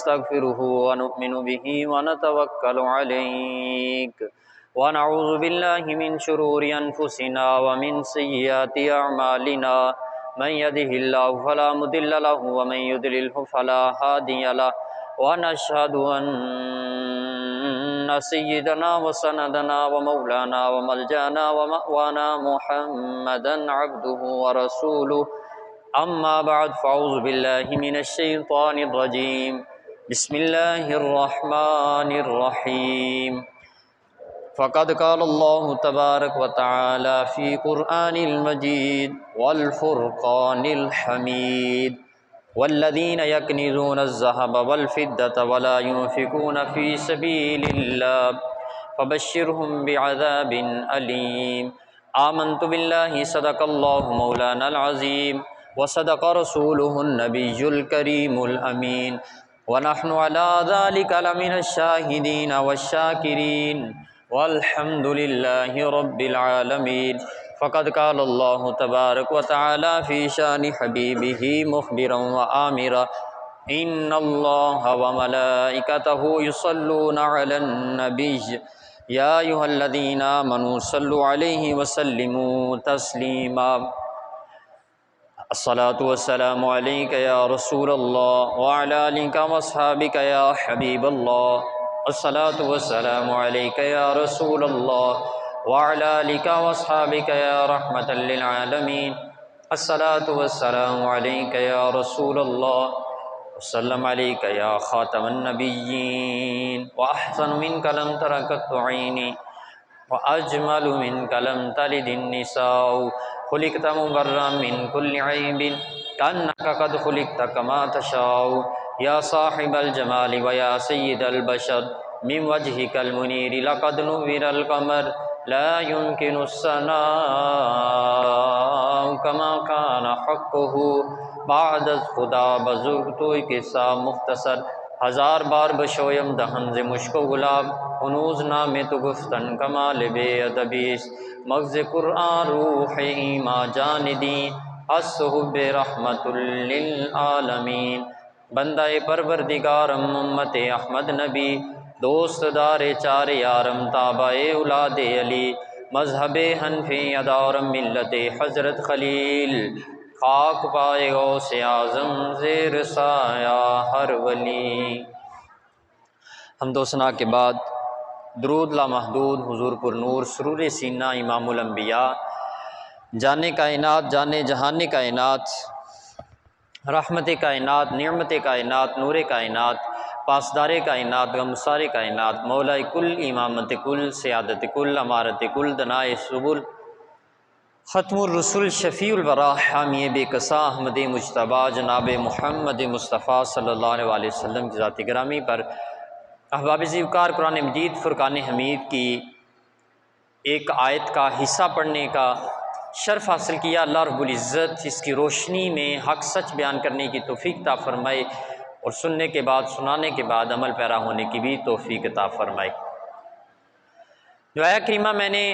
नस्तगफिरुहु व नु'मिनु बिही व नतवक्कलु अलैहि व नऊज़ु बिल्लाहि मिन शुरूरि अनफुसिना व मिन सय्यिआति अअमालिना मन यहदिहिल्लाहु फला मुदिल्ल लहु व मन युद्लिलहु फला हादिय लहु व नशहदु अन्ना सय्यिदना व सनदना व मौलाना व मलजाना व मअवाना मुहम्मदन अब्दुहु व रसूलुहु अम्मा बाद फ़अऊज़ु बिल्लाहि मिनश शैतानिर रजीम बिस्मिल्लाहिर रहमानिर रहीम फ़क़द क़ालल्लाहु तबारक व तआला फ़ी क़ुरआनिल मजीद वल फ़ुरक़ानिल हमीद वल्लज़ीना यकनिज़ूना अज़्ज़हब वल फ़िद्दता वला युनफ़िक़ूना फ़ी सबीलिल्लाह फ़बश्शिरहुम बिअज़ाबिन अलीम आमन्तु बिल्लाहि सदक़ल्लाहु मौलानल अज़ीम व सदक़ रसूलुहुन नबियुल करीमुल अमीन व नहनु अला ज़ालिका लमिनश शाहिदीन वश्शाकिरीन वल्हम्दुलिल्लाहि रब्बिल आलमीन फ़क़द क़ालल्लाहु तबारक व तआला फ़ी शानि हबीबिही मुख़बिरन व आमिरा इन्नल्लाहा व मलाइकतहु युसल्लूना अलन नबिय्य या अय्युहल्लज़ीना आमनू सल्लु अलैहि व सल्लिमू तस्लीमा अस्सलातु वस्सलामु अलैका या रसूलल्लाह व अला आलिका व अस्हाबिका या हबीबल्लाह अस्सलातु वस्सलामु अलैका या रसूलल्लाह व अला आलिका व अस्हाबिका या रहमतल लिल आलमीन अस्सलातु वस्सलामु अलैका या रसूलल्लाह वसल्लम अलैका या खातमन नबिय्यीन व अहसनु मिनका लम तरकत ऐनी व अजमलु मिनका लम तलिदिन निसाउ खुलिक़्ता मुबर्रअन मिन कुल्लि ऐबिन कअन्नका क़द खुलिक़्ता कमा तशाउ या साहिबल जमाली व या सय्यिदल बशर मिन वजहिकल मुनीर लक़द नुव्विरल क़मर ला युमकिनुस सनाउ कमा काना हक़्क़ुहु बादअज़ खुदा बुज़ुर्ग तो किस्सा मुख्तसर हज़ार बार बशोयम दहन से मुश्को गुलाब हनूज़ नामे तो गुफ्तन कमाल बेअदबीस मग़ज़ कुरआन रूह ईमा जानिदी अस्सुहुब रहमतुल लिल आलमीन बंदाए परवरदिगारम उम्मते अहमद नबी दोस्त दारे चार यारम ताबाए उलादे अली मज़हबे हनफी अदारम मिल्लते हज़रत खलील खाक पाए गौसे आज़म ज़ेर साया हर वली। हम्दो सना के बाद दुरूद लामहदूद हुज़ूर पुर नूर सुरूर सीना इमामुल अंबिया जाने कायनात जाने जहान कायनात रहमत कायनात निअमत कायनात नूर कायनात पासदार कायनात गमसार कायनात मौला कुल इमामत कुल सियादत कुल अमारत कुल दनाए सुबुल ख़त्मुर रसूल शफ़ीउल वरा हामी बेकसा अहमद मुज्तबा जनाब मुहम्मद मुस्तफ़ा सल्लल्लाहु अलैहि वसल्लम की ज़ात गिरामी पर अहबाब ज़िवकार कुरान मजीद फ़ुरक़ान हमीद की एक आयत का हिस्सा पढ़ने का शर्फ़ हासिल किया। अल्लाह रब्बुल इज़्ज़त इसकी रोशनी में हक़ सच बयान करने की तौफ़ीक़ अता फ़रमाए और सुनने के बाद सुनाने के बाद अमल पैरा होने की भी तौफ़ीक़ अता फ़रमाए। जो आया करीमा मैंने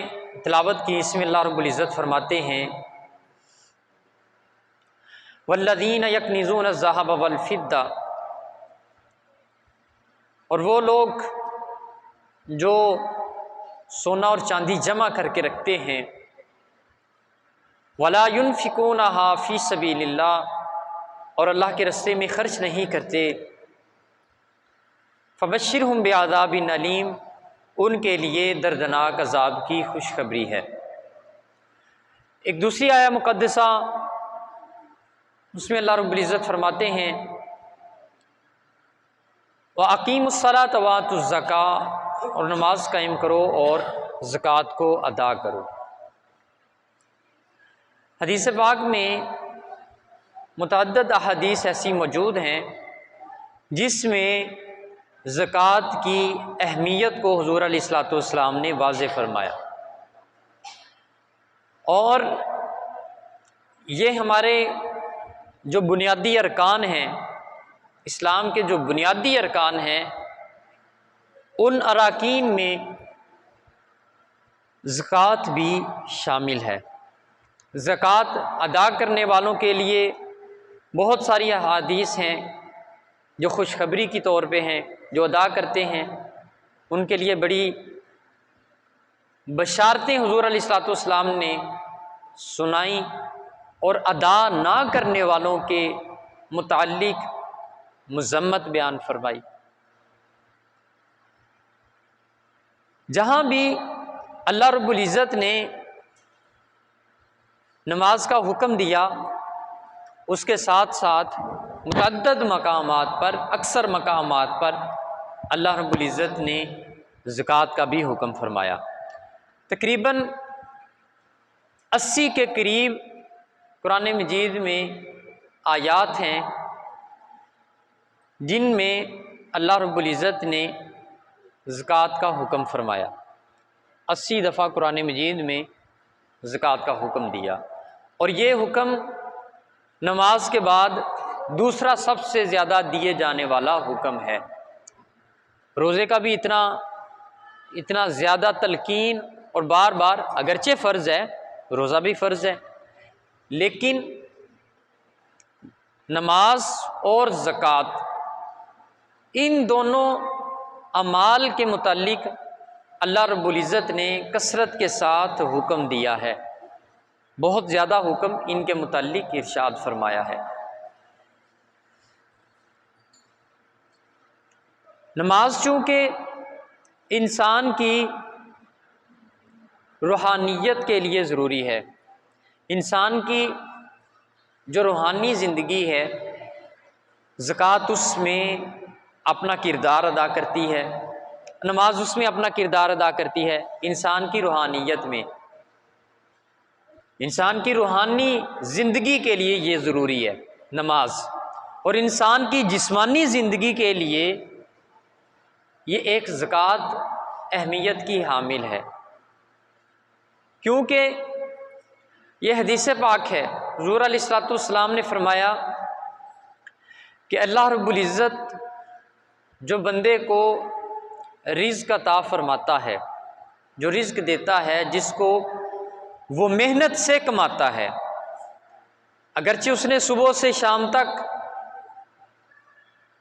तिलावत की इसमें अल्लाह रब्बुल इज़्ज़त फरमाते हैं वल्लज़ीना यकनिज़ूना अज़्ज़हब वल फ़िद्दा, और वो लोग जो सोना और चांदी जमा करके रखते हैं वला युनफ़िक़ूनहा फ़ी सबीलिल्लाह, और अल्लाह के रास्ते में ख़र्च नहीं करते फ़बश्शिरहुम बिअज़ाबिन अलीम, उनके लिए दर्दनाक अज़ाब की खुशखबरी है। एक दूसरी आया मुक़द्दसा उसमें अल्लाह रब्बुल इज़्ज़त फरमाते हैं व अक़ीमुस्सलात व आतुज़्ज़का, और नमाज कायम करो और ज़कात को अदा करो। हदीस पाक में मुतअद्दिद अहादीस ऐसी मौजूद हैं जिसमें ज़कात की अहमियत को हुज़ूर अलैहिस्सलातु वस्सलाम ने वाज़ेह फरमाया, और ये हमारे जो बुनियादी अरकान हैं, इस्लाम के जो बुनियादी अरकान हैं, उन अराकीन में ज़कात भी शामिल है। ज़कात अदा करने वालों के लिए बहुत सारी अहादीस हैं जो खुशखबरी की तौर पे हैं, जो अदा करते हैं, उनके लिए बड़ी बशारतें हुज़ूर अलैहिस्सलाम ने सुनाई और अदा ना करने वालों के मुताल्लिक मज़म्मत बयान फरमाई। जहाँ भी अल्लाह रब्बुल इज़्ज़त ने नमाज का हुक्म दिया, उसके साथ साथ मुतअद्दिद मकामात पर, अक्सर मकामात पर अल्लाह रब्बुल इज़्ज़त ने ज़कात का भी हुक्म फरमाया। तकरीबन 80 के करीब कुरान मजीद में आयात हैं जिनमें अल्लाह रब्बुल इज़्ज़त ने ज़कात का हुक्म फरमाया। 80 दफ़ा कुरान मजीद में ज़कात का हुक्म दिया, और ये हुक्म नमाज के बाद दूसरा सबसे ज़्यादा दिए जाने वाला हुक्म है। रोज़े का भी इतना ज़्यादा तलकीन और बार बार, अगरचे फ़र्ज़ है, रोज़ा भी फ़र्ज़ है, लेकिन नमाज और ज़कात इन दोनों अमाल के मुताल्लिक अल्लाह रब्बुल इज़्ज़त ने कसरत के साथ हुक्म दिया है। बहुत ज़्यादा हुक्म इनके मुताल्लिक इरशाद फरमाया है। नमाज चूँकि इंसान की रूहानियत के लिए ज़रूरी है, इंसान की जो रूहानी ज़िंदगी है, ज़कात उसमें अपना किरदार अदा करती है, नमाज उसमें अपना किरदार अदा करती है। इंसान की रूहानियत में, इंसान की रूहानी ज़िंदगी के लिए ये ज़रूरी है नमाज, और इंसान की जिस्मानी ज़िंदगी के लिए ये एक ज़कात अहमियत की हामिल है, क्योंकि ये हदीस पाक है। हुज़ूर अलैहिस्सलाम ने फरमाया कि अल्लाह रब्बुल इज़्ज़त जो बंदे को रिज़्क़ अता फरमाता है, जो रिज़्क़ देता है, जिसको वो मेहनत से कमाता है, अगरचे उसने सुबह से शाम तक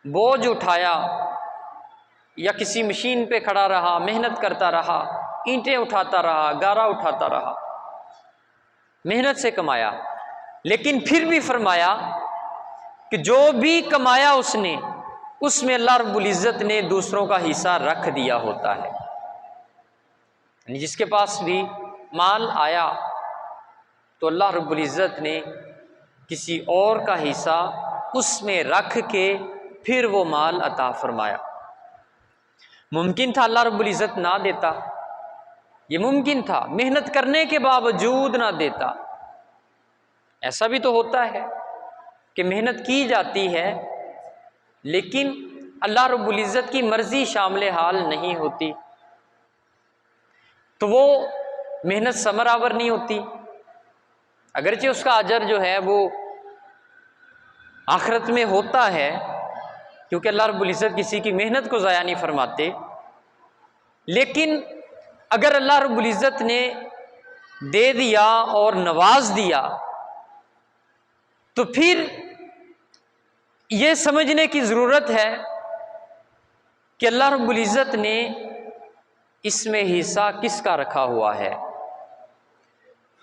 बोझ उठाया या किसी मशीन पे खड़ा रहा, मेहनत करता रहा, ईंटें उठाता रहा, गारा उठाता रहा, मेहनत से कमाया, लेकिन फिर भी फरमाया कि जो भी कमाया उसने, उसमें अल्लाह रब्बुल इज़्ज़त ने दूसरों का हिस्सा रख दिया होता है। यानी जिसके पास भी माल आया तो अल्लाह रब्बुल इज़्ज़त ने किसी और का हिस्सा उसमें रख के फिर वो माल अता फरमाया। मुमकिन था अल्लाह रब्बुल इज़्ज़त ना देता, ये मुमकिन था, मेहनत करने के बावजूद ना देता। ऐसा भी तो होता है कि मेहनत की जाती है, लेकिन अल्लाह रब्बुल इज़्ज़त की मर्ज़ी शामिल हाल नहीं होती, तो वो मेहनत समरावर नहीं होती। अगरचे उसका अजर जो है वो आखिरत में होता है, क्योंकि अल्लाह रब्बुल इज़्ज़त किसी की मेहनत को ज़ाया नहीं फरमाते, लेकिन अगर अल्लाह रब्बुल इज़्ज़त ने दे दिया और नवाज दिया तो फिर ये समझने की ज़रूरत है कि अल्लाह रब्बुल इज़्ज़त ने इसमें हिस्सा किसका रखा हुआ है।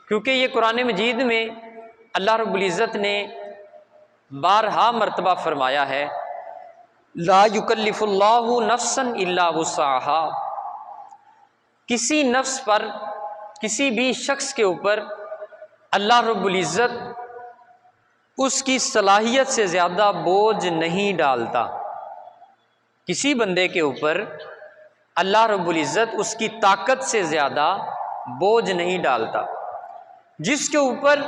क्योंकि ये कुरान मजीद में अल्लाह रब्बुल इज़्ज़त ने बारहा मर्तबा फरमाया है, ला युकल्लिफुल्लाहु नफ्सन इल्ला वुस्अहा, किसी नफ्स पर, किसी भी शख्स के ऊपर अल्लाह रब्बुल इज़्ज़त उसकी सलाहियत से ज़्यादा बोझ नहीं डालता। किसी बंदे के ऊपर अल्लाह रब्बुल इज़्ज़त उसकी ताकत से ज़्यादा बोझ नहीं डालता। जिसके ऊपर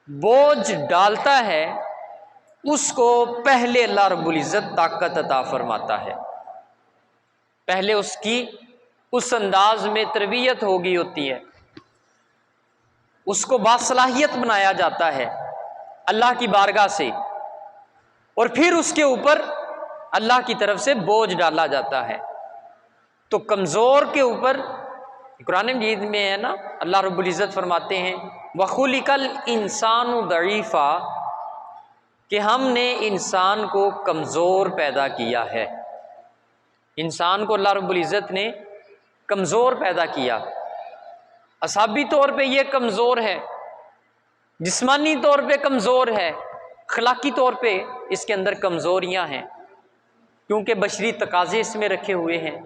बोझ डालता है उसको पहले अल्लाह रब्बुल इज़्ज़त ताकत अता फरमाता है, पहले उसकी उस अंदाज में तरबियत हो गई होती है, उसको बासलाहियत बनाया जाता है अल्लाह की बारगाह से, और फिर उसके ऊपर अल्लाह की तरफ से बोझ डाला जाता है। तो कमज़ोर के ऊपर कुरान मजीद में है ना, अल्लाह रब्बुल इज़्ज़त फरमाते हैं वखुलिकल इंसानु दईफ़ा, कि हमने इंसान को कमज़ोर पैदा किया है। इंसान को अल्लाह रब्बुल इज़्ज़त ने कमज़ोर पैदा किया। असाबी तौर पे ये कमज़ोर है, जिस्मानी तौर पे कमज़ोर है, अखलाकी तौर पे इसके अंदर कमज़ोरियाँ हैं, क्योंकि बशरी तकाज़े इसमें रखे हुए हैं।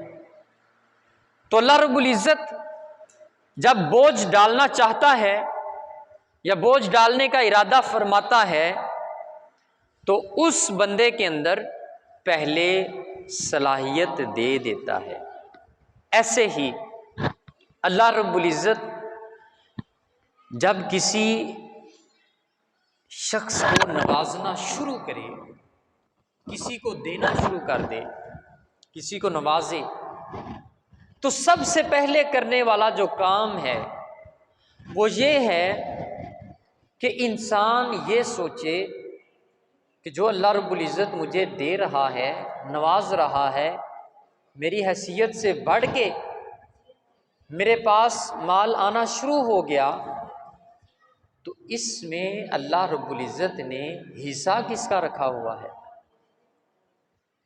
तो अल्लाह रब्बुल इज़्ज़त जब बोझ डालना चाहता है या बोझ डालने का इरादा फरमाता है तो उस बंदे के अंदर पहले सलाहियत दे देता है। ऐसे ही अल्लाह रब्बुल इज़्ज़त जब किसी शख्स को नवाजना शुरू करे, किसी को देना शुरू कर दे, किसी को नवाजे, तो सबसे पहले करने वाला जो काम है वो ये है कि इंसान ये सोचे कि जो अल्लाह रब्बुल इज़्ज़त मुझे दे रहा है, नवाज रहा है, मेरी हैसियत से बढ़ के मेरे पास माल आना शुरू हो गया, तो इसमें अल्लाह रब्बुल इज़्ज़त ने हिस्सा किसका रखा हुआ है?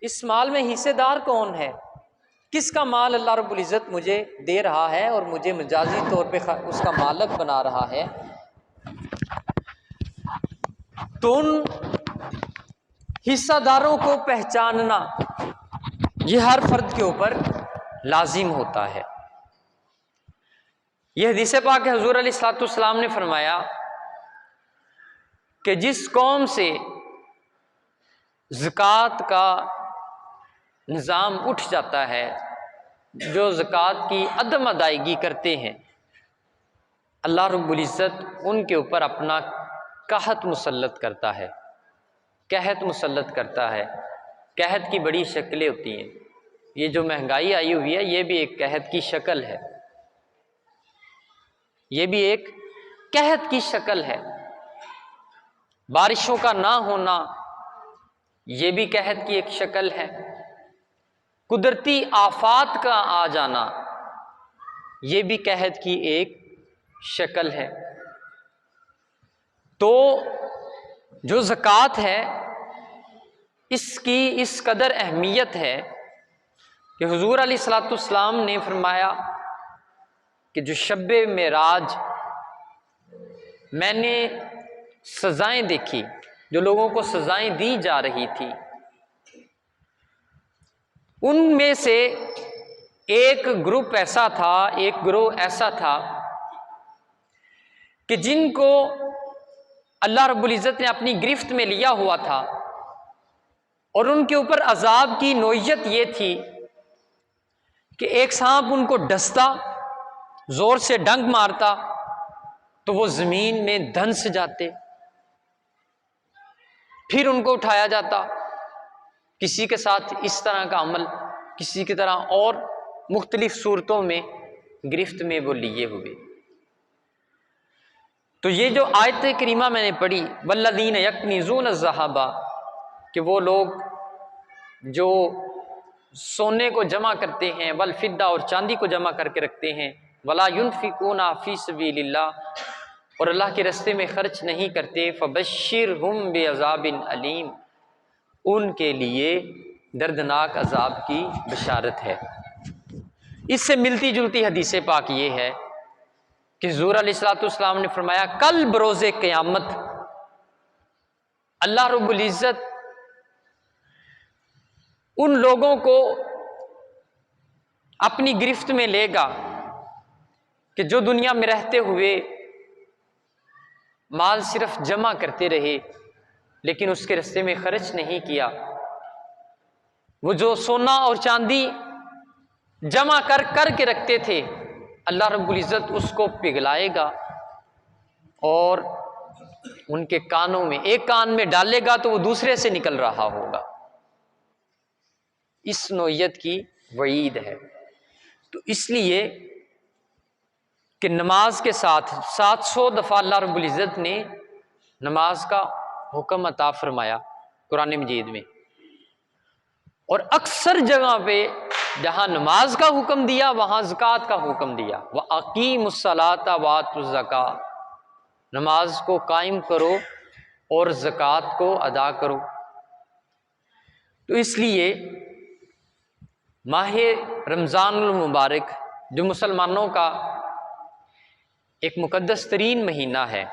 इस माल में हिस्सेदार कौन है? किसका माल अल्लाह रब्बुल इज़्ज़त मुझे दे रहा है और मुझे मजाजी तौर पे उसका मालिक बना रहा है? तो उन हिस्सादारों को पहचानना ये हर फर्द के ऊपर लाजिम होता है। यह हदीस पाक हुज़ूर अलैहिस्सलाम ने फरमाया कि जिस कौम से ज़कात का निज़ाम उठ जाता है, जो ज़कात की अदम अदायगी करते हैं, अल्लाह रब्बुल इज़्ज़त उनके ऊपर अपना कहत मुसल्लत करता है, कहत मुसल्लत करता है। कहत की बड़ी शक्लें होती हैं। ये जो महंगाई आई हुई है, ये भी एक कहत की शक्ल है, ये भी एक कहत की शक्ल है। बारिशों का ना होना, ये भी कहत की एक शक्ल है। कुदरती आफात का आ जाना, ये भी कहत की एक शक्ल है। तो जो ज़कात है इसकी इस कदर अहमियत है कि हुज़ूर अलैहिस्सलाम ने फरमाया कि जो शब्बे मेराज मैंने सज़ाएं देखी, जो लोगों को सज़ाएं दी जा रही थी, उनमें से एक ग्रुप ऐसा था, एक ग्रोह ऐसा था कि जिनको अल्लाह रब्बुल इज़्ज़त ने अपनी गिरफ्त में लिया हुआ था और उनके ऊपर अजाब की नोयत ये थी कि एक सांप उनको डसता, जोर से डंक मारता तो वो जमीन में धंस जाते, फिर उनको उठाया जाता। किसी के साथ इस तरह का अमल, किसी की तरह और मुख्तलिफ सूरतों में गिरफ्त में वो लिए हुए। तो ये जो आयत करीमा मैंने पढ़ी, वल्लज़ीन यक्निज़ून ज़हाबा, कि वो लोग जो सोने को जमा करते हैं, वल फिद्दा, और चांदी को जमा करके रखते हैं, वला युनफिकूना फी सबीलिल्लाह, और अल्लाह के रास्ते में खर्च नहीं करते, फबश्शिरहुम बिअज़ाबिन अलीम, उनके लिए दर्दनाक अजाब की बशारत है। इससे मिलती जुलती हदीस पाक ये है कि हुज़ूर अलैहिस्सलाम ने फरमाया, कल बरोज़े क़यामत अल्लाह रब्बुल इज़्ज़त उन लोगों को अपनी गिरफ्त में लेगा कि जो दुनिया में रहते हुए माल सिर्फ जमा करते रहे लेकिन उसके रास्ते में खर्च नहीं किया। वो जो सोना और चांदी जमा कर के रखते थे, अल्लाह रब्बुल इज़्ज़त उसको पिघलाएगा और उनके कानों में, एक कान में डालेगा तो वो दूसरे से निकल रहा होगा। इस नोयत की वईद है। तो इसलिए कि नमाज के साथ 700 दफ़ा अल्लाह रब्बुल इज़्ज़त ने नमाज का हुक्म अता फरमाया कुरान मजीद में, और अक्सर जगह पे जहाँ नमाज का हुक्म दिया वहाँ ज़कात का हुक्म दिया। व अकीमुस्सलाता व आतुज़्ज़कात, नमाज को कायम करो और ज़कात को अदा करो। तो इसलिए माह रमज़ानुल मुबारक जो मुसलमानों का एक मुक़द्दस तरीन महीना है,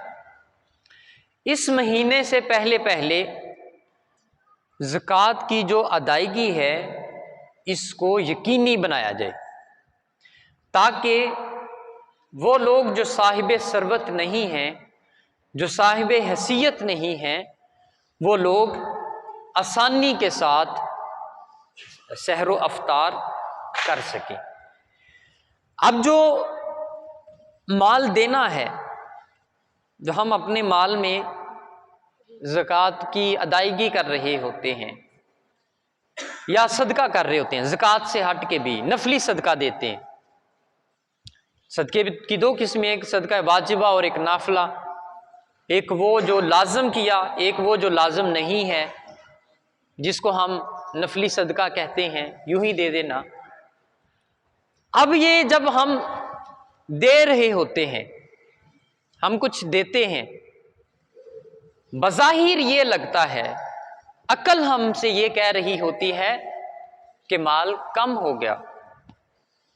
इस महीने से पहले पहले ज़कात की जो अदायगी है इसको यकीनी बनाया जाए, ताकि वो लोग जो साहिब सरवत नहीं हैं, जो साहिब हैसियत नहीं हैं, वो लोग आसानी के साथ सहरो अफ्तार कर सकें। अब जो माल देना है, जो हम अपने माल में ज़कात की अदायगी कर रहे होते हैं या सदका कर रहे होते हैं, ज़कात से हट के भी नफली सदका देते हैं। सदके की दो किस्में, एक सदका वाजिबा और एक नाफला। एक वो जो लाजम किया, एक वो जो लाजम नहीं है, जिसको हम नफली सदका कहते हैं, यूं ही दे देना। अब ये जब हम दे रहे होते हैं, हम कुछ देते हैं, बज़ाहिर ये लगता है, अकल हमसे ये कह रही होती है कि माल कम हो गया,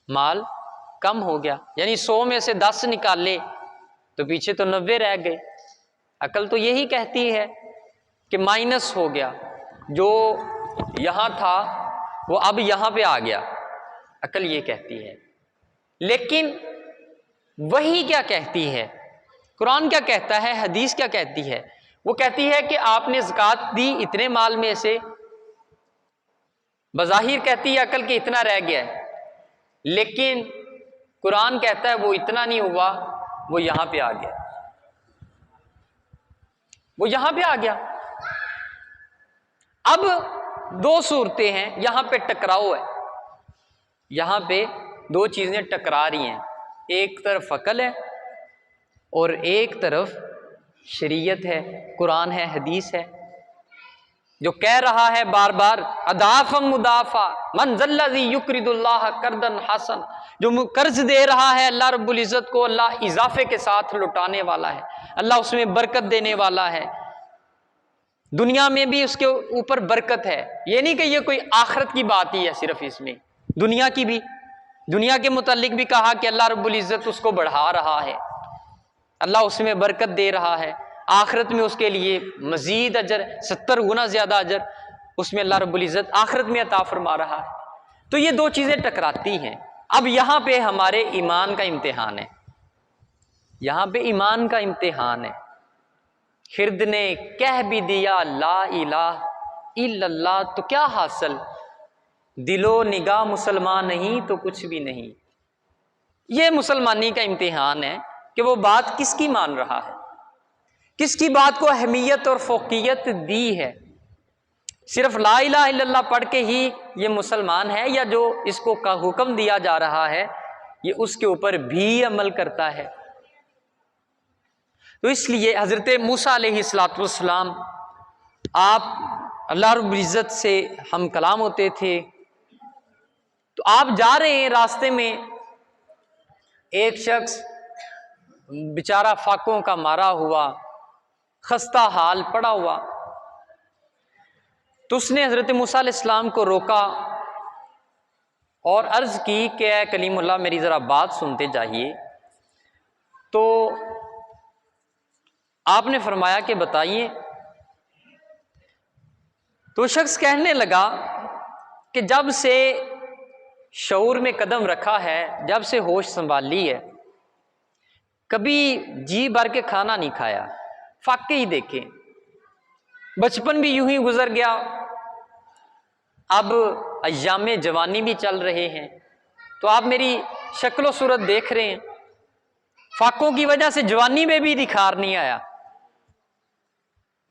माल कम हो गया, यानी 100 में से 10 निकाले तो पीछे तो 90 रह गए। अकल तो यही कहती है कि माइनस हो गया, जो यहाँ था वो अब यहाँ पे आ गया, अकल ये कहती है। लेकिन वही क्या कहती है, कुरान क्या कहता है, हदीस क्या कहती है? वो कहती है कि आपने ज़कात दी इतने माल में से, बज़ाहिर कहती है अकल कि इतना रह गया है, लेकिन कुरान कहता है वो इतना नहीं हुआ, वो यहां पे आ गया, वो यहां पे आ गया। अब दो सूरतें हैं, यहां पे टकराव है, यहां पे दो चीजें टकरा रही हैं, एक तरफ अकल है और एक तरफ शरीयत है, कुरान है, हदीस है, जो कह रहा है बार बार अदाफम मुदाफा मन जल्लज़ी युक़रिदुल्लाह कर्दन हसन, जो कर्ज दे रहा है अल्लाह रब्बुल इज़्ज़त को, अल्लाह इजाफे के साथ लुटाने वाला है, अल्लाह उसमें बरकत देने वाला है, दुनिया में भी उसके ऊपर बरकत है। ये नहीं कि ये कोई आखिरत की बात ही है सिर्फ, इसमें दुनिया की भी, दुनिया के मुतालिक भी कहा कि अल्लाह रब्बुल इज़्ज़त उसको बढ़ा रहा है, अल्लाह उसमें बरकत दे रहा है, आखिरत में उसके लिए मजीद अजर 70 गुना ज्यादा अजर उसमें अल्लाह रब्बुल इज़्ज़त आखिरत में अता फरमा रहा है। तो ये दो चीजें टकराती हैं। अब यहां पे हमारे ईमान का इम्तिहान है, यहां पे ईमान का इम्तिहान है। खिरद ने कह भी दिया ला इलाहा इल्लल्लाह तो क्या हासिल, दिलो निगाह मुसलमान नहीं तो कुछ भी नहीं। ये मुसलमानी का इम्तिहान है कि वो बात किसकी मान रहा है, किसकी बात को अहमियत और फोकियत दी है। सिर्फ ला इलाहा इल्लल्लाह पढ़ के ही ये मुसलमान है, या जो इसको का हुक्म दिया जा रहा है ये उसके ऊपर भी अमल करता है। तो इसलिए हजरत मूसा अलैहिस्सलाम, आप अल्लाह रब्बुल इज़्ज़त से हम कलाम होते थे, तो आप जा रहे हैं, रास्ते में एक शख्स बेचारा फाकों का मारा हुआ, खस्ता हाल पड़ा हुआ, तो उसने हजरत मूसा अलैहिस्सलाम को रोका और अर्ज की कि ऐ कलीमुल्लाह मेरी जरा बात सुनते जाइए। तो आपने फरमाया कि बताइए। तो शख्स कहने लगा कि जब से शऊर में कदम रखा है, जब से होश संभाली है, कभी जी भर के खाना नहीं खाया, फाके ही देखे, बचपन भी यूं ही गुजर गया, अब अय्यामे जवानी भी चल रहे हैं, तो आप मेरी शक्ल सूरत देख रहे हैं, फाकों की वजह से जवानी में भी निखार नहीं आया।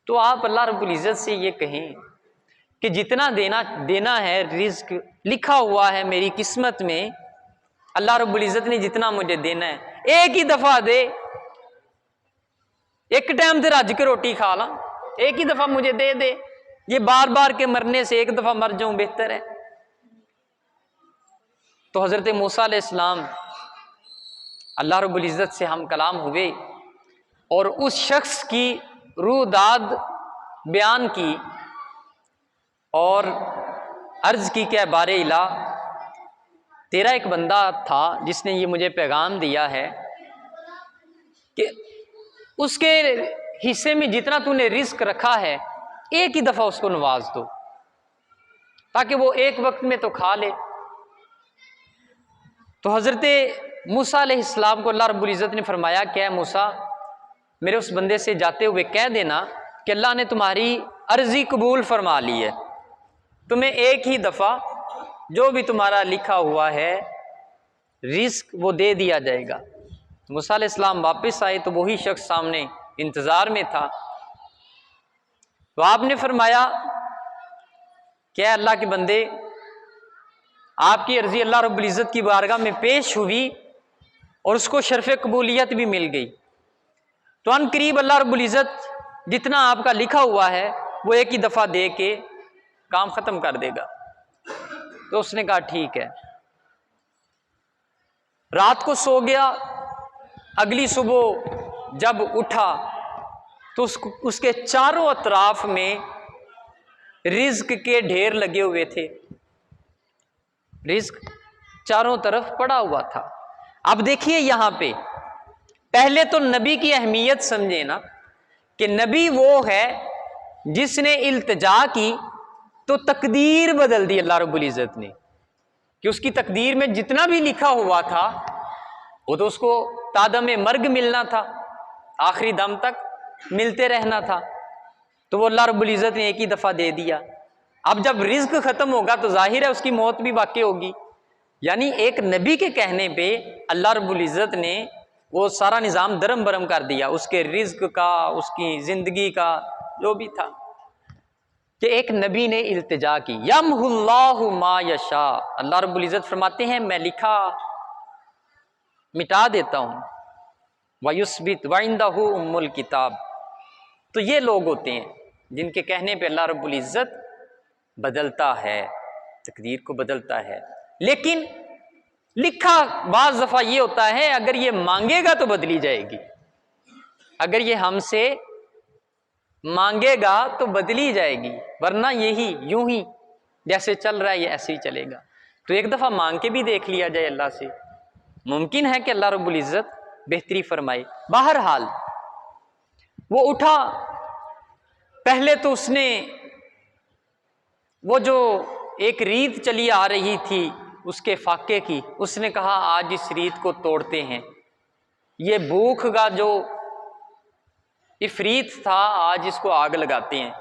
तो आप अल्लाह रब्बुल इज़्ज़त से ये कहें कि जितना देना है, रिज़्क लिखा हुआ है मेरी किस्मत में, अल्लाह रब्बुल इज़्ज़त ने जितना मुझे देना है एक ही दफा दे, एक टाइम से रज के रोटी खा ला, एक ही दफा मुझे दे दे, ये बार बार के मरने से एक दफा मर जाऊं बेहतर है। तो हजरत मूसा अलैहिस्सलाम, अल्लाह रब्बुल इज़्ज़त से हम कलाम हुए और उस शख्स की रूदाद बयान की और अर्ज की क्या बारे इला, तेरा एक बंदा था जिसने ये मुझे पैगाम दिया है कि उसके हिस्से में जितना तूने रिस्क रखा है एक ही दफा उसको नवाज दो ताकि वो एक वक्त में तो खा ले। तो हजरत मूसा अलैहिस्सलाम को अल्लाह रब्बुल इज़्ज़त ने फरमाया, क्या मूसा, मेरे उस बंदे से जाते हुए कह देना कि अल्लाह ने तुम्हारी अर्जी कबूल फरमा ली है, तुम्हें एक ही दफ़ा जो भी तुम्हारा लिखा हुआ है रिस्क वो दे दिया जाएगा। मूसा अलैहिस्सलाम वापस आए तो वही शख्स सामने इंतज़ार में था। तो आपने फरमाया, क्या अल्लाह के बंदे, आपकी अर्जी अल्लाह रब्बुल इज़्ज़त की बारगाह में पेश हुई और उसको शर्फ कबूलियत भी मिल गई, तो अन करीब अल्लाह रब्बुल इज़्ज़त जितना आपका लिखा हुआ है वो एक ही दफ़ा दे के काम ख़त्म कर देगा। तो उसने कहा ठीक है। रात को सो गया, अगली सुबह जब उठा तो उसके चारों अतराफ में रिज्क के ढेर लगे हुए थे, रिज्क चारों तरफ पड़ा हुआ था। अब देखिए यहां पे पहले तो नबी की अहमियत समझे ना, कि नबी वो है जिसने इल्तिजा की तो तकदीर बदल दी अल्लाह रब्बुल इज़्ज़त ने, कि उसकी तकदीर में जितना भी लिखा हुआ था वो तो उसको तादम मर्ग मिलना था, आखिरी दम तक मिलते रहना था, तो वो अल्लाह रब्बुल इज़्ज़त ने एक ही दफ़ा दे दिया। अब जब रिज्क ख़त्म होगा तो जाहिर है उसकी मौत भी वाक़ई होगी। यानी एक नबी के कहने पे अल्लाह रब्बुल इज़्ज़त ने वो सारा निज़ाम दरम बरम कर दिया, उसके रिज्क का, उसकी ज़िंदगी का जो भी था, कि एक नबी ने इल्तिजा की। यमहुल्लाहु मा यशा, अल्लाह रब्बुल इज़्ज़त फरमाते हैं मैं लिखा मिटा देता हूँ, वयुस्बित वइंदहु उम्मुल किताब। तो ये लोग होते हैं जिनके कहने पे अल्लाह रब्बुल इज़्ज़त बदलता है, तकदीर को बदलता है। लेकिन लिखा बाज़ दफ़ा ये होता है, अगर ये मांगेगा तो बदली जाएगी, अगर ये हमसे मांगेगा तो बदली जाएगी, वरना यही यूं ही जैसे चल रहा है ये ऐसे ही चलेगा। तो एक दफ़ा मांग के भी देख लिया जाए अल्लाह से, मुमकिन है कि अल्लाह रब्बुल इज़्ज़त बेहतरी फरमाए। बहरहाल वो उठा, पहले तो उसने वो जो एक रीत चली आ रही थी उसके फाके की, उसने कहा आज इस रीत को तोड़ते हैं, ये भूख का जो इफरीत था आज इसको आग लगाते हैं,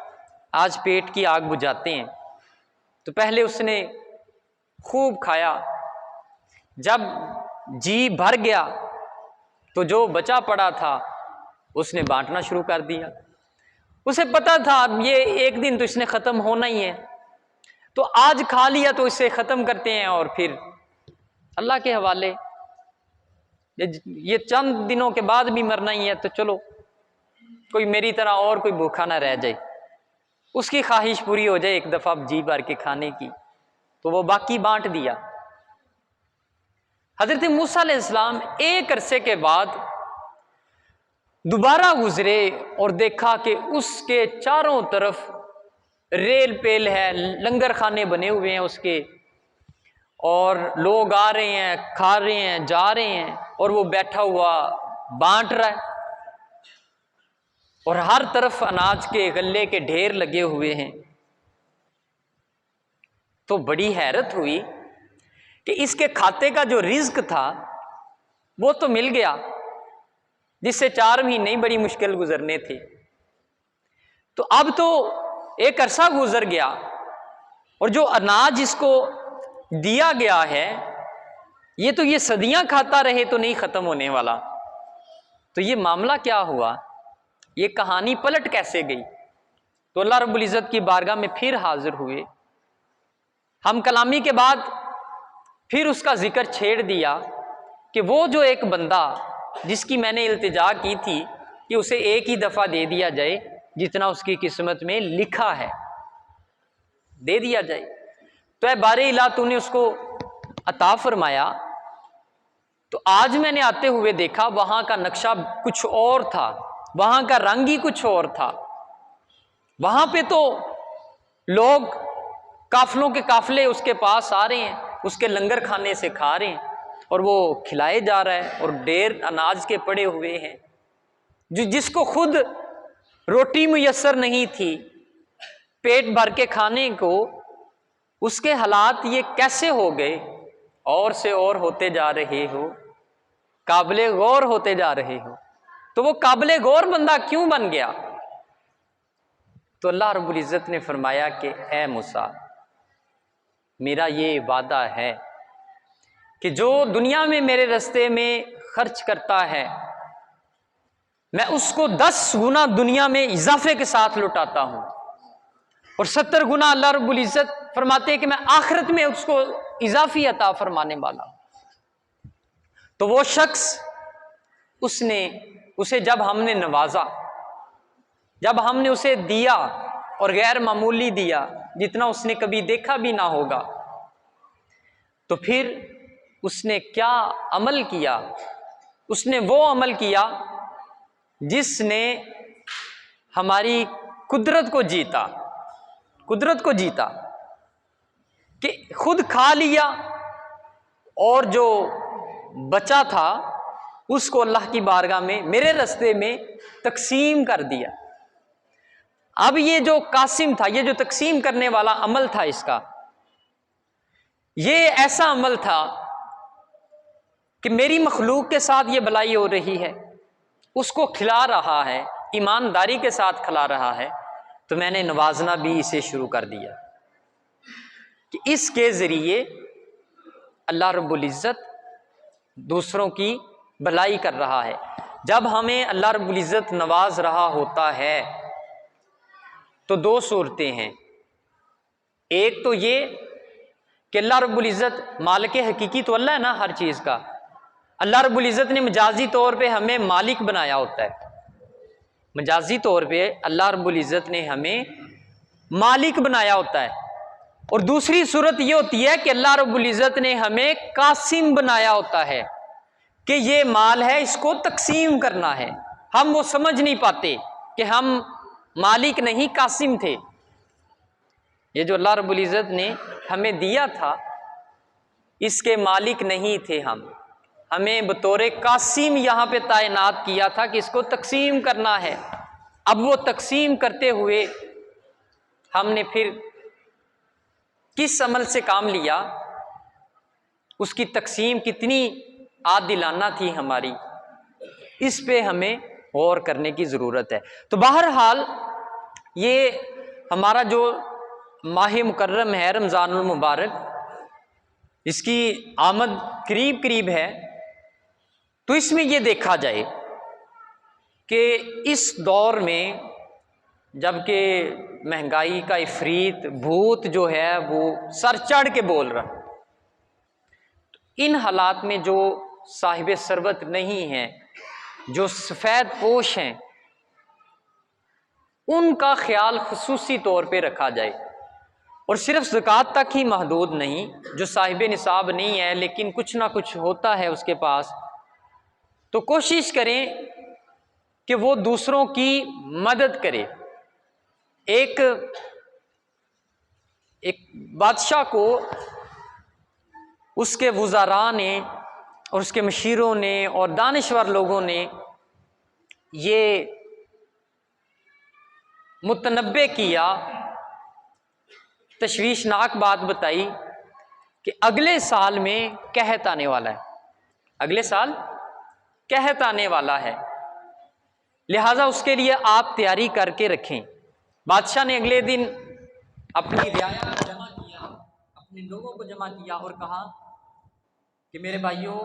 आज पेट की आग बुझाते हैं। तो पहले उसने खूब खाया, जब जी भर गया तो जो बचा पड़ा था उसने बांटना शुरू कर दिया। उसे पता था अब ये एक दिन तो इसने ख़त्म होना ही है, तो आज खा लिया तो इसे ख़त्म करते हैं और फिर अल्लाह के हवाले, ये चंद दिनों के बाद भी मरना ही है, तो चलो कोई मेरी तरह और कोई भूखा ना रह जाए, उसकी ख्वाहिश पूरी हो जाए एक दफ़ा जी भर के खाने की। तो वो बाकी बांट दिया। हज़रत मूसा अलैहिस्सलाम एक अरसे के बाद दोबारा गुजरे और देखा कि उसके चारों तरफ रेल पेल है, लंगर खाने बने हुए हैं उसके, और लोग आ रहे हैं, खा रहे हैं, जा रहे हैं, और वो बैठा हुआ बांट रहा है, और हर तरफ अनाज के गल्ले के ढेर लगे हुए हैं। तो बड़ी हैरत हुई कि इसके खाते का जो रिज्क था वो तो मिल गया, जिससे 4 महीने ही बड़ी मुश्किल गुजरने थे। तो अब तो एक अरसा गुजर गया और जो अनाज इसको दिया गया है ये सदियां खाता रहे तो नहीं खत्म होने वाला। तो ये मामला क्या हुआ, ये कहानी पलट कैसे गई? तो अल्लाह रब्बुल इज़्ज़त की बारगाह में फिर हाजिर हुए। हम कलामी के बाद फिर उसका जिक्र छेड़ दिया कि वो जो एक बंदा जिसकी मैंने इल्तिजा की थी कि उसे एक ही दफ़ा दे दिया जाए जितना उसकी किस्मत में लिखा है, दे दिया जाए। तो ऐ बारे इला तूने उसको अता फरमाया। तो आज मैंने आते हुए देखा वहाँ का नक्शा कुछ और था, वहां का रंग ही कुछ और था। वहां पे तो लोग काफलों के काफले उसके पास आ रहे हैं, उसके लंगर खाने से खा रहे हैं और वो खिलाए जा रहा है और ढेर अनाज के पड़े हुए हैं। जिसको खुद रोटी मुयस्सर नहीं थी पेट भर के खाने को, उसके हालात ये कैसे हो गए? और से और होते जा रहे हो, काबिले गौर होते जा रहे हो। तो वो काबिले गौर बंदा क्यों बन गया? तो अल्लाह रब्बुल इज़्ज़त ने फरमाया कि ए मूसा, मेरा ये वादा है कि जो दुनिया में मेरे रास्ते में खर्च करता है, मैं उसको 10 गुना दुनिया में इजाफे के साथ लुटाता हूं और 70 गुना अल्लाह रब्बुल इज़्ज़त फरमाते हैं कि मैं आखिरत में उसको इजाफी अता फरमाने वाला। तो वो शख्स उसे जब हमने नवाजा, जब हमने उसे दिया और गैर मामूली दिया जितना उसने कभी देखा भी ना होगा, तो फिर उसने क्या अमल किया? उसने वो अमल किया जिसने हमारी कुदरत को जीता, कुदरत को जीता कि खुद खा लिया और जो बचा था उसको अल्लाह की बारगाह में मेरे रास्ते में तकसीम कर दिया। अब ये जो कासिम था, ये जो तकसीम करने वाला अमल था, इसका ये ऐसा अमल था कि मेरी मखलूक के साथ ये भलाई हो रही है, उसको खिला रहा है, ईमानदारी के साथ खिला रहा है, तो मैंने नवाजना भी इसे शुरू कर दिया कि इसके ज़रिए अल्लाह रब्बुल इज़्ज़त दूसरों की भलाई कर रहा है। जब हमें अल्लाह रब्बुल इज़्ज़त नवाज रहा होता है तो दो सूरतें हैं। एक तो ये कि अल्लाह रब्बुल इज़्ज़त मालिक हकीकी तो अल्लाह है ना हर चीज़ का। अल्लाह रब्बुल इज़्ज़त ने मजाजी तौर पे हमें मालिक बनाया होता है, मजाजी तौर पे अल्लाह रब्बुल इज़्ज़त ने हमें मालिक बनाया होता है। और दूसरी सूरत ये होती है कि अल्लाह रब्बुल इज़्ज़त ने हमें कासिम बनाया होता है कि ये माल है, इसको तकसीम करना है। हम वो समझ नहीं पाते कि हम मालिक नहीं कासिम थे। ये जो अल्लाह रब्बुल इज़्ज़त ने हमें दिया था इसके मालिक नहीं थे हम, हमें बतौर कासिम यहाँ पे तैनात किया था कि इसको तकसीम करना है। अब वो तकसीम करते हुए हमने फिर किस अमल से काम लिया, उसकी तकसीम कितनी आदिलाना थी हमारी, इस पे हमें गौर करने की ज़रूरत है। तो बहरहाल ये हमारा जो माह मुकर्रम है रमज़ानुल मुबारक, इसकी आमद करीब करीब है, तो इसमें ये देखा जाए कि इस दौर में जबकि महंगाई का इफरीत भूत जो है वो सर चढ़ के बोल रहा, इन हालात में जो साहिब सरबत नहीं हैं, जो सफ़ेद पोश हैं, उनका ख्याल खुसूसी तौर पे रखा जाए और सिर्फ ज़कात तक ही महदूद नहीं। जो साहिब निसाब नहीं है लेकिन कुछ ना कुछ होता है उसके पास, तो कोशिश करें कि वो दूसरों की मदद करे। एक बादशाह को उसके वज़ारा ने और उसके मशीरों ने और दानिश्वर लोगों ने ये मुतनब्बे किया, तशवीशनाक बात बताई कि अगले साल में कहत आने वाला है, अगले साल कहत आने वाला है, लिहाजा उसके लिए आप तैयारी करके रखें। बादशाह ने अगले दिन अपनी रियाया जमा किया, अपने लोगों को जमा किया और कहा कि मेरे भाइयों,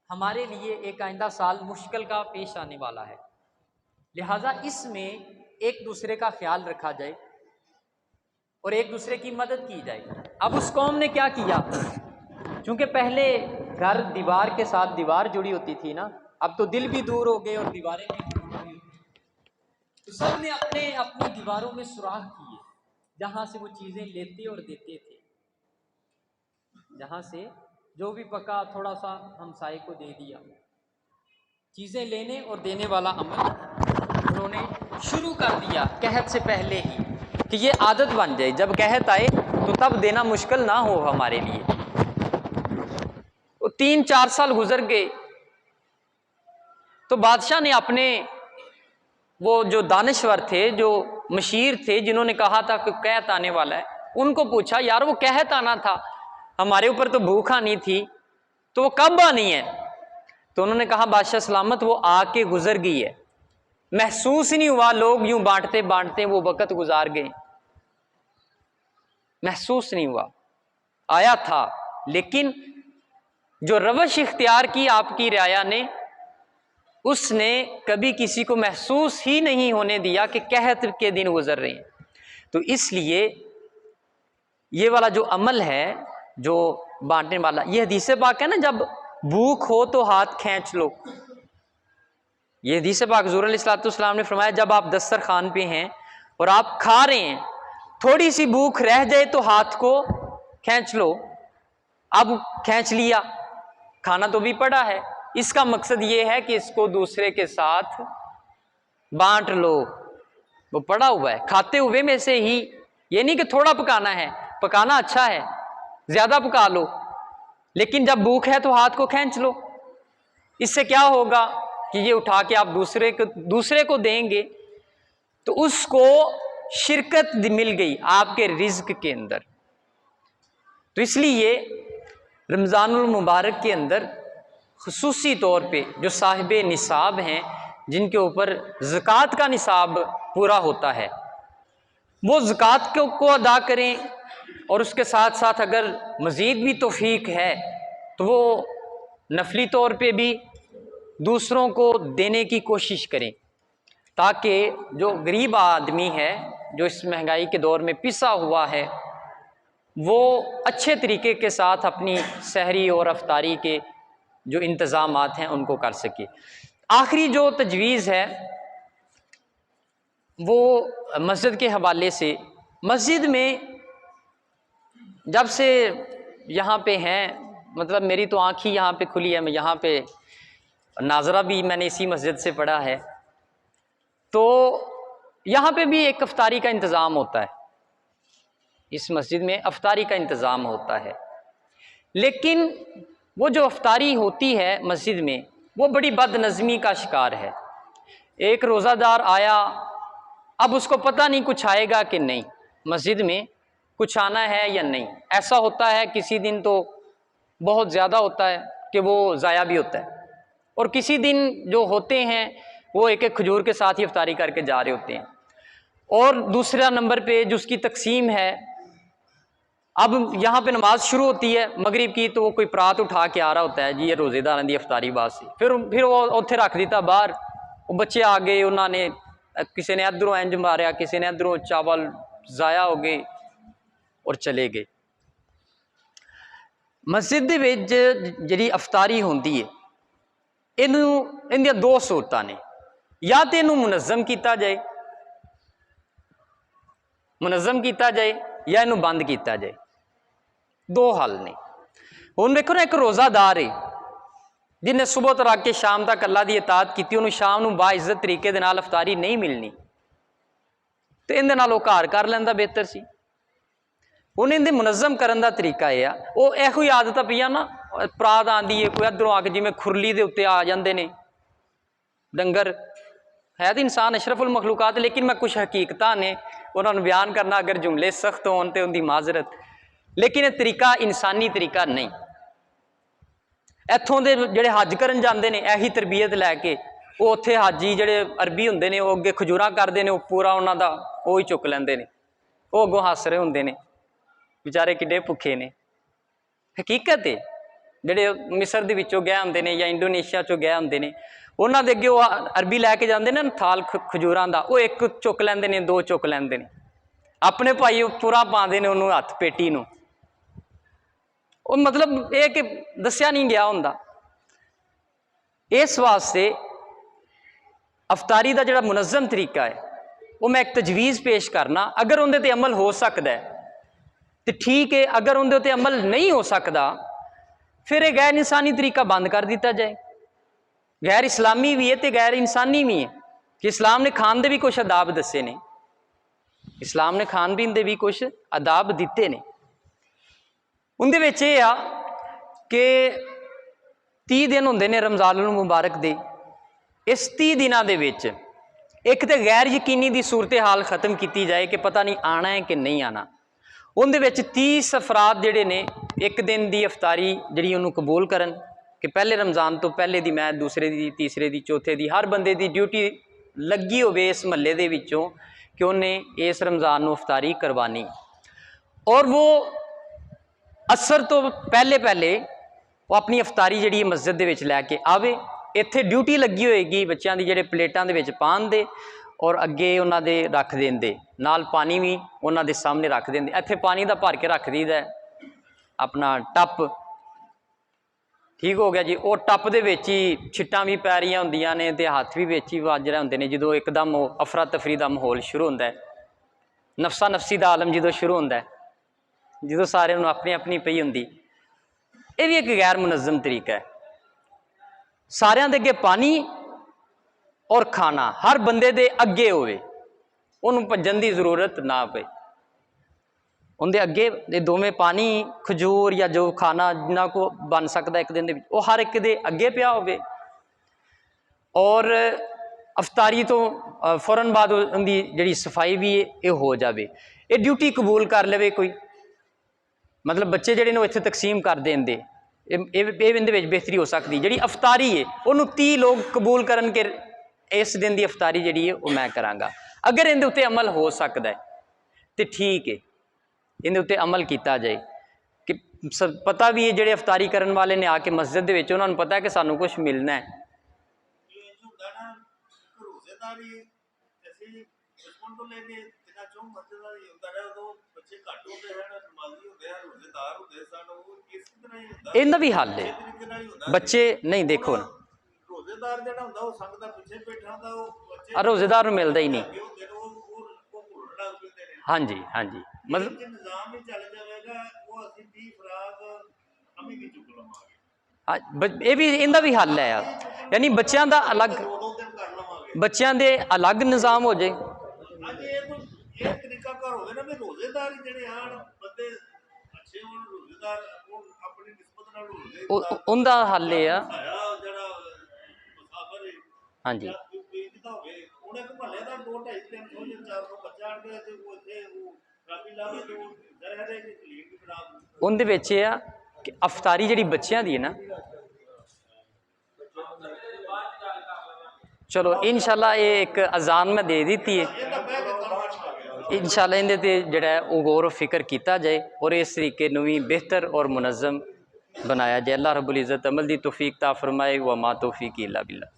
हमारे लिए एक आइंदा साल मुश्किल का पेश आने वाला है, लिहाजा इसमें एक दूसरे का ख्याल रखा जाए और एक दूसरे की मदद की जाए। अब उस कौम ने क्या किया, क्योंकि पहले घर दीवार के साथ दीवार जुड़ी होती थी ना, अब तो दिल भी दूर हो गए और दीवारें भी दूर हो गई, तो सब ने अपने अपनी दीवारों में सुराख किए जहां से वो चीजें लेते और देते थे, जहां से जो भी पका थोड़ा सा हमसाये को दे दिया। चीज़ें लेने और देने वाला अमल उन्होंने शुरू कर दिया कहत से पहले ही, कि ये आदत बन जाए, जब कहत आए तो तब देना मुश्किल ना हो हमारे लिए। वो 3-4 साल गुजर गए तो बादशाह ने अपने वो जो दानिश्वर थे, जो मशीर थे, जिन्होंने कहा था कि कहत आने वाला है, उनको पूछा, यार वो कहत आना था, हमारे ऊपर तो भूख आनी थी, तो वो कब आनी है? तो उन्होंने कहा, बादशाह सलामत, वो आके गुजर गई है, महसूस ही नहीं हुआ, लोग यूं बांटते बांटते वो वक्त गुजार गए, महसूस नहीं हुआ, आया था। लेकिन जो रवश इख्तियार की आपकी रियाया ने, उसने कभी किसी को महसूस ही नहीं होने दिया कि कहत के दिन गुजर रहे हैं। तो इसलिए ये वाला जो अमल है, जो बांटने वाला, ये हदीस पाक है ना, जब भूख हो तो हाथ खींच लो। ये हदीस पाक हुज़ूर अलैहिस्सलाम ने फरमाया, जब आप दस्तरखान पे हैं और आप खा रहे हैं, थोड़ी सी भूख रह जाए तो हाथ को खींच लो। अब खींच लिया, खाना तो भी पड़ा है, इसका मकसद ये है कि इसको दूसरे के साथ बांट लो। वो पड़ा हुआ है, खाते हुए में से ही, ये नहीं कि थोड़ा पकाना है, पकाना अच्छा है, ज्यादा पका लो, लेकिन जब भूख है तो हाथ को खींच लो। इससे क्या होगा कि ये उठा के आप दूसरे को देंगे तो उसको शिरकत मिल गई आपके रिज्क के अंदर। तो इसलिए रमज़ानुल मुबारक के अंदर खुसूसी तौर पे जो साहिब निसाब हैं, जिनके ऊपर ज़कात का निसाब पूरा होता है, वो ज़कात को अदा करें, और उसके साथ साथ अगर मज़ीद भी तौफीक है तो वो नफली तौर पे भी दूसरों को देने की कोशिश करें, ताकि जो गरीब आदमी है, जो इस महंगाई के दौर में पिसा हुआ है, वो अच्छे तरीके के साथ अपनी सहरी और अफ्तारी के जो इंतज़ामात हैं उनको कर सके। आखिरी जो तजवीज़ है वो मस्जिद के हवाले से, मस्जिद में जब से यहाँ पे हैं, मतलब मेरी तो आँख ही यहाँ पे खुली है, मैं यहाँ पे नाजरा भी मैंने इसी मस्जिद से पढ़ा है, तो यहाँ पे भी एक अफ्तारी का इंतज़ाम होता है, इस मस्जिद में अफ्तारी का इंतज़ाम होता है। लेकिन वो जो अफ्तारी होती है मस्जिद में, वो बड़ी बदनज़मी का शिकार है। एक रोज़ादार आया, अब उसको पता नहीं कुछ आएगा कि नहीं, मस्जिद में कुछ आना है या नहीं। ऐसा होता है किसी दिन तो बहुत ज़्यादा होता है कि वो ज़ाया भी होता है, और किसी दिन जो होते हैं वो एक एक खजूर के साथ ही अफ्तारी करके जा रहे होते हैं। और दूसरा नंबर पे जो उसकी तकसीम है, अब यहाँ पे नमाज शुरू होती है मगरिब की, तो वो कोई परात उठा के आ रहा होता है, जी ये रोज़ेदारां दी अफ्तारी वास्ते, फिर वो उत्थे रख दिता बाहर, वो बच्चे आ गए, उन्होंने किसी ने इधरों इंज मारिया, किसी ने इधरों, चावल ज़ाया हो गए और चले गए। मस्जिद दे विच जिहड़ी अफ्तारी होंदी है, इहदियां दो सूरतां ने, या तो इनू मुनज़्ज़म किया जाए या इनू बंद किया जाए, दो हल ने। हुण देखो ना, एक रोज़ादार है जिन्हें सुबह तो रख के शाम तक अल्लाह की इताअत की, उन्होंने शाम को बाइज्जत तरीके दे नाल अफ्तारी नहीं मिलनी, तो इहदे नाल वो घर कर लैंदा बेहतर सी। हुण इहदे मुनज़्ज़म करन दा तरीका यह है, वो इहो ही आदत पई ना, परात आंदी है, कोई इधरों आके जिवें खुरली दे उत्ते आ जांदे ने डंगर, है तो इंसान अशरफुल मखलूकात, लेकिन मैं कुछ हकीकतां ने उन्होंने बयान करना, अगर जुमले सख्त होन तो उनकी माजरत, लेकिन यह तरीका इंसानी तरीका नहीं। इत्थों दे जिहड़े हज करन जांदे ने, यही तरबीयत लैके वो उत्थे हाजी जिहड़े अरबी हुंदे ने, वो अगे खजूरां करदे ने, वो पूरा उन्हां दा वो ही चुक लैंदे ने, वो अगों हस रहे हुंदे ने, बेचारे किड्डे भुखे ने। हकीकत है, जिहड़े मिस्र दे विचों गए हुंदे ने या इंडोनेशिया चों गए हुंदे ने, उन्हां दे अगे वो अरबी लैके जांदे ने थाल खजूरां दा, वो एक चुक लैंदे ने, दो चुक लैंदे ने, अपने भाई पूरा पांदे ने उन्होंने हत्थ पेटी नूं। वो मतलब ये कि दस्या नहीं गया हुंदा। इस वास्ते अफ्तारी का जिहड़ा मुनज़्ज़म तरीका है, वो मैं एक तजवीज़ पेश करना, अगर उहदे ते अमल हो सकता है तो ठीक है, अगर उहदे ते अमल नहीं हो सकता फिर यह गैर इंसानी तरीका बंद कर दिता जाए। गैर इस्लामी भी है तो गैर इंसानी भी है कि इस्लाम ने खान दे भी कुछ अदाब दसे ने, इस्लाम ने खान पीन दे भी कुछ अदाब दिते ने। उनदे विच ये आ कि 30 दिन होंदे ने रमज़ानुल मुबारक दे। इस 30 दिनां दे विच एक तो गैर यकीनी दी सूरत हाल ख़त्म की जाए कि पता नहीं आना है कि नहीं आना। उनदे विच 30 अफराद जिहड़े ने एक दिन की अफतारी जिहड़ी उन्होंने कबूल करन कि पहले रमज़ान तो पहले दी मैं दूसरे दी तीसरे दी चौथे दी हर बंदे दी ड्यूटी लगी होवे इस महल्ले दे विचों कि उन्हें इस रमज़ान नूं अफतारी करवानी, और वो असर तो पहले पहले वो अपनी अफतारी जिहड़ी मस्जिद दे विच लैके आवे। इत्थे ड्यूटी लगी होएगी बच्चों की जिहड़े प्लेटां दे विच पान दे और अगे उन्हां दे रख देंदे, नाल पानी भी उन्हां दे सामने रख देंदे। इत्थे पानी दा भर के रख दीदा अपना टप, ठीक हो गया जी। वो टप दे विच ही छिट्टां भी पै रहियां हुंदियां ने ते हत्थ भी विच ही वज रहे हुंदे ने। जदों एकदम वो अफरा तफरी दा माहौल शुरू हुंदा है, नफसा नफसी दा आलम जदों शुरू हुंदा है, जदों सारे नूं अपनी अपनी पई हुंदी, ये भी एक गैर मुनज़्ज़म तरीका है। सारियां दे अगे पानी और खाना हर बंदे दे अगे होवे, उन्होंने भज्जन की जरूरत ना पे। उनके अगे ये दोवें पानी खजूर या जो खाना जिन्ना को बन सकता एक दिन दे विच वो हर एक दे अगे पिया होवे, और अफतारी तो फौरन बाद उनकी जिहड़ी सफाई भी ये हो जाए। ये ड्यूटी कबूल कर लवे कोई, मतलब बच्चे जिहड़े ने इत्थे तकसीम कर देंदे, इहदे विच बेहतरी हो सकती। जिहड़ी अफतारी है उन्होंने 30 लोग कबूल करन के इस दिन की अफतारी जिहड़ी है वो मैं करांगा। अगर इहदे उत्ते अमल हो सकता है तो ठीक है, इहदे उत्ते अमल किया जाए कि पता भी है जिहड़े अफतारी करन वाले ने आके मस्जिद दे विच उन्होंने पता है कि सानू कुछ मिलना है। इनका भी हल है बच्चे नहीं देखो ना, रोजेदार नूं मिलदा ही नहीं। हाँ जी हाँ जी, मतलब ये भी इनका भी हल है यार, यानी बच्चों का अलग, बच्चों के अलग निज़ाम हो जाए। उनका हल है हाँ जी, उनदे विच ये कि अफतारी जिहड़ी बच्चों की है ना, चलो इंशाल्लाह ये एक अजान मैं दे दी है, इंशाल्लाह इहदे ते जिहड़ा है वो गौर फिक्र किया जाए और इस तरीके नूं भी बेहतर और मुनज़्ज़म बनाया जाए। अल्लाह रब्बुल इज़्ज़त अमल दी तौफीक ता फरमाए। व मा तौफीक इल्ला बिल्लाह।